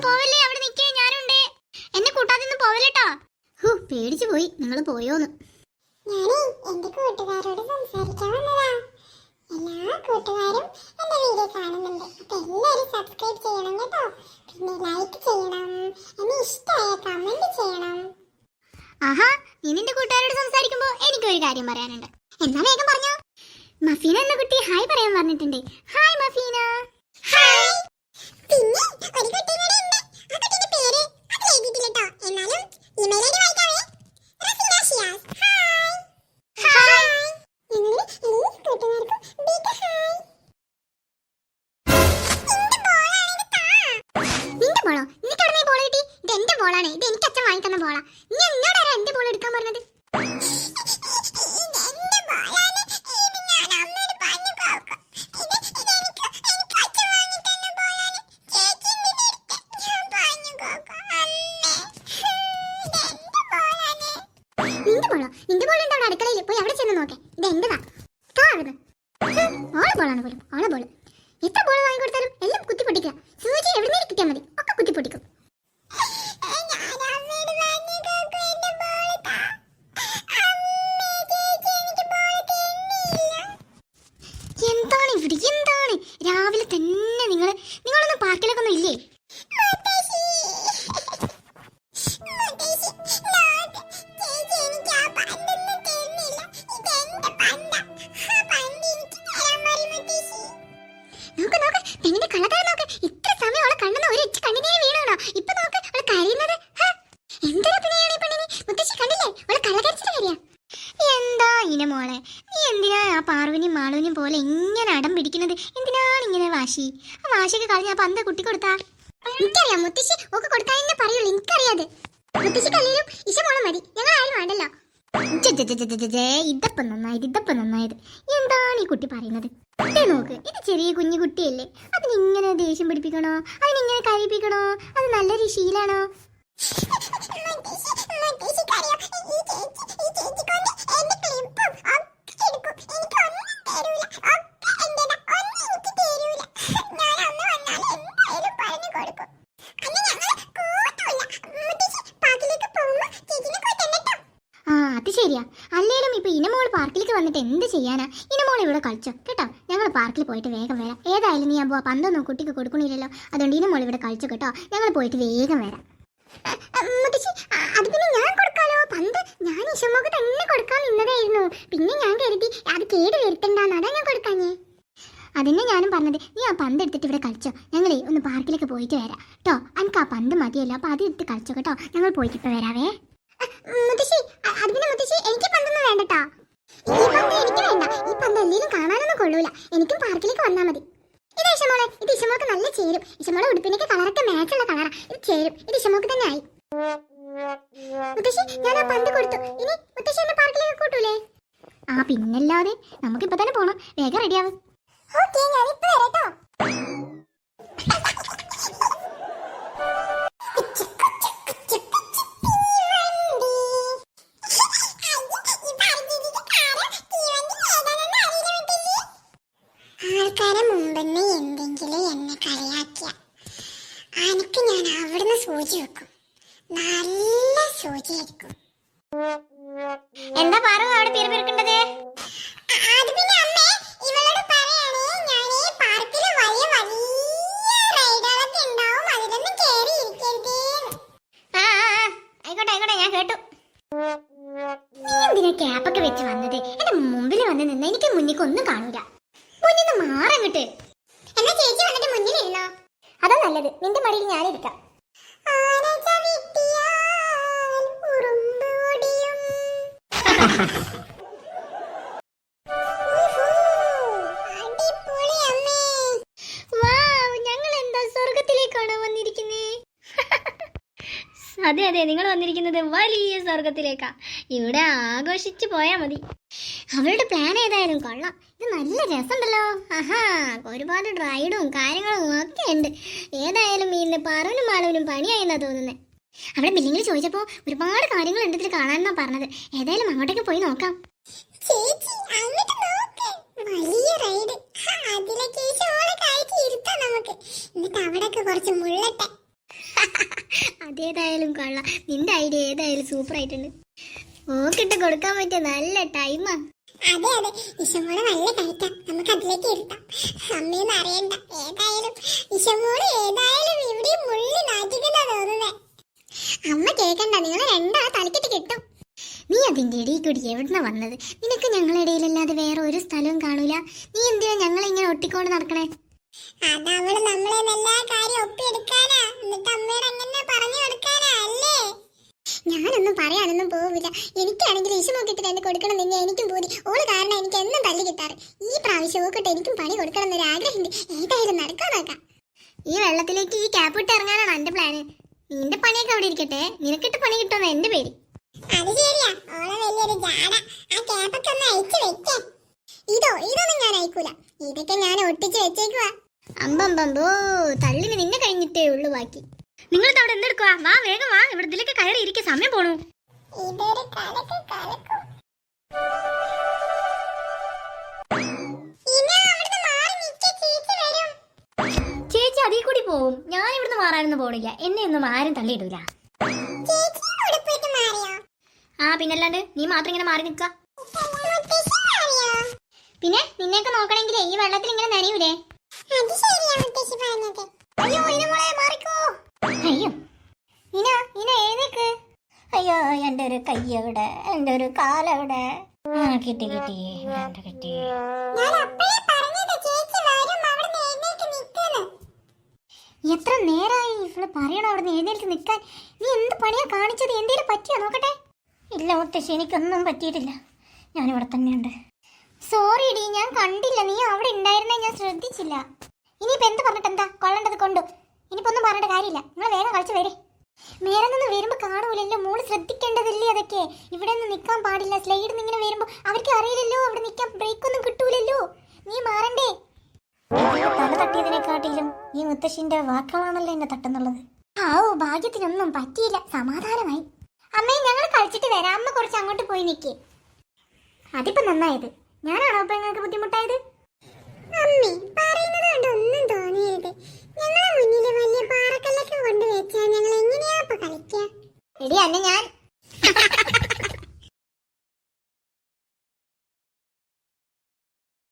പോവല്ലേ, അവിടെ നിൽക്കേ, ഞാനുണ്ട്. എന്നെ കൂട്ടാതെ പോവല്ലേട്ടോ. പേടിച്ചു പോയി നിങ്ങൾ പോയോന്ന്. ഞാനേ എന്റെ കൂട്ടുകാരോട് സംസാരിക്കാൻ വന്നതാ. എല്ലാ കൂട്ടുകാരും എന്റെ വീഡിയോ കാണുന്നുണ്ട്. അപ്പൊ എല്ലാരും സബ്സ്ക്രൈബ് ചെയ്യണം കേട്ടോ. പിന്നെ ലൈക്ക് ചെയ്യണം, എന്നെ ഇഷ്ടമായ കമന്റ് ചെയ്യണം. ആഹാ, നീ നിന്റെ കൂട്ടുകാരോട് സംസാരിക്കുമ്പോ എനിക്കൊരു കാര്യം പറയാനുണ്ട്. എന്നാ വേഗം പറഞ്ഞോ. മഫീന എന്ന കുട്ടി ഹായ് പറയാൻ പറഞ്ഞിട്ടുണ്ട്. ഹായ് മഫീന. ഹായ്. പിന്നെ ഒരു കുട്ടി കൂടെ ഉണ്ട്. ആ കുട്ടിയുടെ പേര് അതിൽ എഴുതിയിട്ടില്ല ട്ടോ. എന്നാലും ഇമെയിൽ ഐഡി വായിക്കാവേ. റഫീന ഷിയാസ്. ഹായ്. ഹായ്. ഞങ്ങളുടെ എല്ലാ കൂട്ടുകാർക്കും ബിഗ് ഹായ്. എന്റെ ബോളാണ്, ഇത് താ. നിന്റെ ബോളോ? നിനക്ക് എവിടെ ബോൾ കിട്ടി? ഇത് എന്റെ ബോളാണ്. ഇത് എനിക്ക് അച്ഛൻ വാങ്ങി തന്ന ബോളാ. നീ എന്നോടാരാ എന്റെ ബോൾ എടുക്കാൻ പറഞ്ഞത്? നിന്റെ ബോൾ ഉണ്ടോ അടുക്കളയിൽ? പോയി അവിടെ ചെന്ന് നോക്കേ. ഇത് എന്റെതാ. ഓളെ ബോളാണ് പോലും, ഓളെ ബോൾ. എത്ര ബോൾ വാങ്ങിക്കൊടുത്താലും എല്ലാം കുത്തി പൊട്ടിക്കുക. സൂചി എവിടെ നിന്ന് കിട്ടിയാൽ മതി, ഒക്കെ കുത്തി പൊട്ടിക്കും. എന്താണ് ഇവിടെ, എന്താണ് രാവിലെ തന്നെ നിങ്ങളൊന്നും പാർക്കിലേക്കൊന്നും ഇല്ലേ? മോളെ, നീ എന്തിനാ ആ പാർവനിയും മാളൂനും പോലെ ഇങ്ങനെ അടം പിടിക്കുന്നത്? എന്തിനാണ് ഇങ്ങനെ വാശി? ആ വാശിയൊക്കെ കളഞ്ഞ ആ പന്ത് കുട്ടി കൊടുത്താ. എനിക്കറിയാം, മുത്തശ്ശി ഒക്കെ കൊടുക്കാൻ തന്നെ പറയുള്ളൂ. എനിക്കറിയാതെ മുത്തശ്ശി കല്ലിലും ഇശമോളം മതി, ഞങ്ങൾ ആരും വേണ്ടല്ലോ. ഇതപ്പം നന്നായത്. എന്താണ് ഈ കുട്ടി പറയുന്നത്? ഇതേ നോക്ക്, ഇത് ചെറിയ കുഞ്ഞു കുട്ടിയല്ലേ. അതിനിങ്ങനെ ദേഷ്യം പിടിപ്പിക്കണോ? അതിനിങ്ങനെ കഴിപ്പിക്കണോ? അത് നല്ലൊരു ശീലാണോ? അത് ശരിയാ. അല്ലേലും ഇപ്പൊ ഇനമോൾ പാർക്കിലേക്ക് വന്നിട്ട് എന്ത് ചെയ്യാനാ? ഇനമോൾ ഇവിടെ കളിച്ചോ കേട്ടോ. ഞങ്ങൾ പാർക്കിൽ പോയിട്ട് വേഗം വരാം. ഏതായാലും നീ ആ പന്തൊന്നും കുട്ടിക്ക് കൊടുക്കണില്ലല്ലോ. അതുകൊണ്ട് ഇനമോൾ ഇവിടെ കളിച്ചു കേട്ടോ. ഞങ്ങൾ പോയിട്ട് വേഗം വരാം. അത് പിന്നെ ഞാൻ കൊടുക്കാലോ പന്ത്. ഞാൻ ഇഷമോക്ക് തന്നെ കൊടുക്കാൻ നിന്നതായിരുന്നു. പിന്നെ ഞാൻ കരുതി അത് കേട് വരുത്തണ്ടാന്ന്, അതാ ഞാൻ കൊടുക്കാഞ്ഞേ. അതന്നെ ഞാനും പറഞ്ഞത്. നീ ആ പന്ത് എടുത്തിട്ട് ഇവിടെ കളിച്ചോ. ഞങ്ങളേ ഒന്ന് പാർക്കിലേക്ക് പോയിട്ട് വരാം കേട്ടോ. എനിക്ക് ആ പന്ത് മതിയല്ലോ, അപ്പൊ അത് എടുത്ത് കളിച്ചോ കേട്ടോ. ഞങ്ങൾ പോയിട്ട് ഇപ്പൊ വരാവേ. മുത്തശ്ശി, അത് പിന്നെ മുത്തശ്ശി എനിക്ക് പന്തൊന്നും വേണ്ടട്ടോ. ഈ പന്ത് എനിക്ക് വേണ്ട. ഈ പന്ത് എന്തെങ്കിലും കാണാനൊന്നും കൊള്ളൂല. എനിക്കും പാർക്കിലേക്ക് വന്നാൽ മതി. ഇത് ഇഷമോളെ, ഇത് ഇഷമോക്ക് നല്ല ചേരും. ഇഷമോളെ ഉടുപ്പിനൊക്കെ കളറൊക്കെ മാച്ചുള്ള കളറാ. ഇത് ചേരും. ഇത് ഇഷമോക്ക് തന്നെ ആയി. മുത്തശ്ശി, ഞാൻ ആ പന്ത് കൊടുത്തു. ഇനി മുത്തശ്ശി എന്നെ പാർക്കിലേക്ക് കൂട്ടൂലേ? ആ പിന്നല്ലാതെ. നമുക്കിപ്പോ തന്നെ പോണം. വേഗം റെഡിയാവും. ഓക്കേ, ഞാനിപ്പോ വരാട്ടോ. ആൾക്കാരെ മുമ്പെന്ന് എന്തെങ്കിലും എന്നെ കളിയാക്കിയ എനിക്ക് ഞാൻ അവിടുന്ന് സൂചി വെക്കും. നല്ല സൂചിയായിരിക്കും. എന്താ പാറു അവിടെ പിറപിറക്കേണ്ടത്? അത് പിന്നെ അമ്മേ, ഇവളോട് പറയണേ, ഞാൻ ഈ പാർക്കിൽ വലിയ റൈഡുകളൊക്കെ ഉണ്ടാവും, അതിലൊന്നും കേറി ഇരിക്കരുത്. ആയിക്കോട്ടെ, ഞാൻ കേട്ടു. നീ എന്തിനാ ക്യാപ്പൊക്കെ വെച്ച് വന്നത്? എന്റെ മുമ്പിൽ വന്ന് നിന്ന് എനിക്ക് മുന്നിക്ക് ഒന്നും കാണൂല. മുന്നിന്ന് മാറങ്ങട്ട്. എന്നാ ചേച്ചി വന്നിട്ട് മുന്നിലിരുന്നോ? അതാ നല്ലത്. നിന്റെ മടിയിൽ ഞാനിരിക്കാം. ഞങ്ങൾ എന്താ സ്വർഗത്തിലേക്കാണോ വന്നിരിക്കുന്നേ? അതെ, നിങ്ങൾ വന്നിരിക്കുന്നത് വലിയ സ്വർഗത്തിലേക്കാ. ഇവിടെ ആഘോഷിച്ചു പോയാ മതി. അവളുടെ പ്ലാൻ ഏതായാലും കൊള്ളാം. ഇത് നല്ല രസമുണ്ടല്ലോ. ആഹാ, ഒരുപാട് റൈഡും കാര്യങ്ങളും ഒക്കെ ഉണ്ട്. ഏതായാലും ഇന്ന് പാറുവിനും മാളവിനും പണിയായെന്നാ തോന്നുന്നത്. അവിടെ ബില്ലിങ്ങിൽ ചോദിച്ചപ്പോ ഒരുപാട് കാര്യങ്ങളുണ്ട് ഇതിൽ കാണാനെന്നാ പറഞ്ഞത്. ഏതായാലും അങ്ങോട്ടേക്ക് പോയി നോക്കാം. ചേച്ചി അങ്ങോട്ട് നോക്ക്, വലിയ റൈഡ്. അതിലൊക്കെ ഇരുത്താം നമുക്ക്. എന്നിട്ട് അവിടെയൊക്കെ കുറച്ച് മുള്ളട്ടെ. അതേതായാലും കൊള്ളാം. നിന്റെ ഐഡിയ ഏതായാലും സൂപ്പർ ആയിട്ടുണ്ട്. ഓക്കിട്ട് കൊടുക്കാൻ പറ്റിയ നല്ല ടൈമാ. അതെ അതെ, ഇഷമോളെ നല്ല കയറ്റാം, നമുക്ക് അതിലേക്ക് ഇരുത്താം. അമ്മയൊന്നും അറിയണ്ട. ഏതായാലും ഇഷമോള് ഏതായാലും ഇവിടെ മുള്ളി നാട്ടിക്കുന്ന തോന്നുന്നേ. അമ്മ കേക്കണ്ട, നിങ്ങളെ രണ്ടാളെ തലക്കിട്ട് കിട്ടും. നീ അതിന്റെ ഇടയിൽ കൂടി എവിടുന്ന വന്നത്? നിനക്ക് ഞങ്ങളുടെ ഇടയിലല്ലാതെ വേറെ ഒരു സ്ഥലവും കാണൂല. നീ എന്തിനാ ഞങ്ങളെ ഇങ്ങനെ ഒട്ടിക്കൊണ്ട് നടക്കണേ? അതവള് നമ്മളെ എല്ലാ കാര്യം ഒപ്പിയെടുക്കാനാ, എന്നിട്ട് അമ്മയോട് അങ്ങനെ പറഞ്ഞു കൊടുക്കാനാ അല്ലേ? ഞാനൊന്നും പറയാനൊന്നും പോവില്ല. എനിക്കാണെങ്കിൽ ഇഷമോക്കിട്ട് തന്നെ കൊടുക്കണം തന്നെ എനിക്കും പൂതി. ഓള് കാരണം എനിക്ക് എന്നും തല്ലി കിട്ടാറ്. ഈ പ്രാവശ്യം ഓക്കിട്ട് എനിക്കും പണി കൊടുക്കണം എന്നൊരു ആഗ്രഹമുണ്ട്. ഏതായാലും നടക്കാൻ നോക്കാം. ഈ വെള്ളത്തിലേക്ക് ഈ ക്യാപ്പ് ഇട്ട് ഇറങ്ങാനാണ് എന്റെ പ്ലാന്. നിന്റെ പണിയൊക്കെ അവിടെ ഇരിക്കട്ടെ, നിനക്കിട്ട് പണി കിട്ടുമെന്ന് എന്റെ പേര്. അത് ശരിയാ, ഓളെ വലിയൊരു ജാട. ആ ക്യാപ്പൊക്കെ ഒന്ന് അയച്ചു വെക്കേ. ഇതൊന്നും ഞാൻ അയക്കൂല. ഇതൊക്കെ ഞാൻ ഒട്ടിച്ച് വെച്ചേക്കുവാ. അമ്പമ്പോ, തള്ളിന് നിന്നെ കഴിഞ്ഞിട്ടേ ഉള്ളു ബാക്കി. നിങ്ങൾ അവിടെ എന്തെടുക്കുക? വാ വേഗം വാ, ഇവിടെ ഇതിലേക്ക് കയറി ഇരിക്കുക, സമയം പോണു. ഇതൊരു കലക്കും. ചേച്ചി അതിൽ കൂടി പോവും. ഞാൻ ഇവിടുന്ന് മാറാനൊന്നും പോണില്ല. എന്നെ ഒന്നും ആരും തള്ളിയിടൂല. ആ പിന്നല്ലാണ്ട്, നീ മാത്രം ഇങ്ങനെ മാറി നിൽക്ക. പിന്നെ നിന്നെയൊക്കെ നോക്കണെങ്കിലേ ഈ വെള്ളത്തിൽ ഇങ്ങനെ നനയൂലേ? അയ്യോ ഇനമോളെ മാറിക്കോ. അയ്യോ ഇന ഏതേക്ക്. അയ്യോ എന്റെ ഒരു കയ്യവിടെ, എന്റെ ഒരു കാലവിടെ. കിട്ടി കിട്ടി. എത്ര നേരമായി ഇവള് പറയണോ അവിടെ എഴുന്നേൽക്ക് നിൽക്കാൻ? നീ എന്ത് പണിയാ കാണിച്ചത്? എന്തേലും പറ്റിയോ നോക്കട്ടെ. ഇല്ല മുത്തശ്ശി, എനിക്കൊന്നും പറ്റിയിട്ടില്ല. ഞാനിവിടെ തന്നെയുണ്ട്. സോറി ഡി, ഞാൻ കണ്ടില്ല. നീ അവിടെ ഉണ്ടായിരുന്നേ, ഞാൻ ശ്രദ്ധിച്ചില്ല. ഇനിയിപ്പോ എന്ത് പറഞ്ഞിട്ട് എന്താ? കൊള്ളേണ്ടത് കൊണ്ടു. ഇനിയിപ്പോ ഒന്നും പറഞ്ഞിട്ട് കാര്യമില്ല. നിങ്ങൾ വേഗം കളിച്ചു വരെ. മേലെ നിന്ന് വരുമ്പോ കാണൂലല്ലോ, മോള് ശ്രദ്ധിക്കേണ്ടതില്ലേ അതൊക്കെ. ഇവിടെ നിന്ന് നിൽക്കാൻ പാടില്ല. സ്ലൈഡിൽ നിന്ന് ഇങ്ങനെ വരുമ്പോ അവർക്ക് അറിയില്ലല്ലോ, അവിടെ നിൽക്കാൻ ബ്രേക്ക് ഒന്നും കിട്ടൂലല്ലോ. നീ മാറണ്ടേ? തല തട്ടിയതിനെക്കാട്ടിലും ഈ മുത്തശ്ശിന്റെ വാക്കുകളാണല്ലോ എന്നെ തട്ടുന്നുള്ളത്. ഭാഗ്യത്തിനൊന്നും പറ്റിയില്ല, സമാധാനമായി. അമ്മയെ ഞങ്ങൾ കളിച്ചിട്ട് വരാം. അമ്മ കുറച്ച് അങ്ങോട്ട് പോയി നിൽക്കേ. അതിപ്പോ നന്നായത്. ഞാനാണോ ഇപ്പൊ നിങ്ങൾക്ക് ബുദ്ധിമുട്ടായത്? അമ്മേ, പറയുന്നത് കൊണ്ട് ഒന്നും തോന്നിയത്. ഞങ്ങളെ മുന്നിൽ വലിയ പാറക്കല്ലൊക്കെ കൊണ്ട് വെച്ചാൽ ഞങ്ങൾ എങ്ങനെയാ കളിക്കുക? എടി അന്നെ ഞാൻ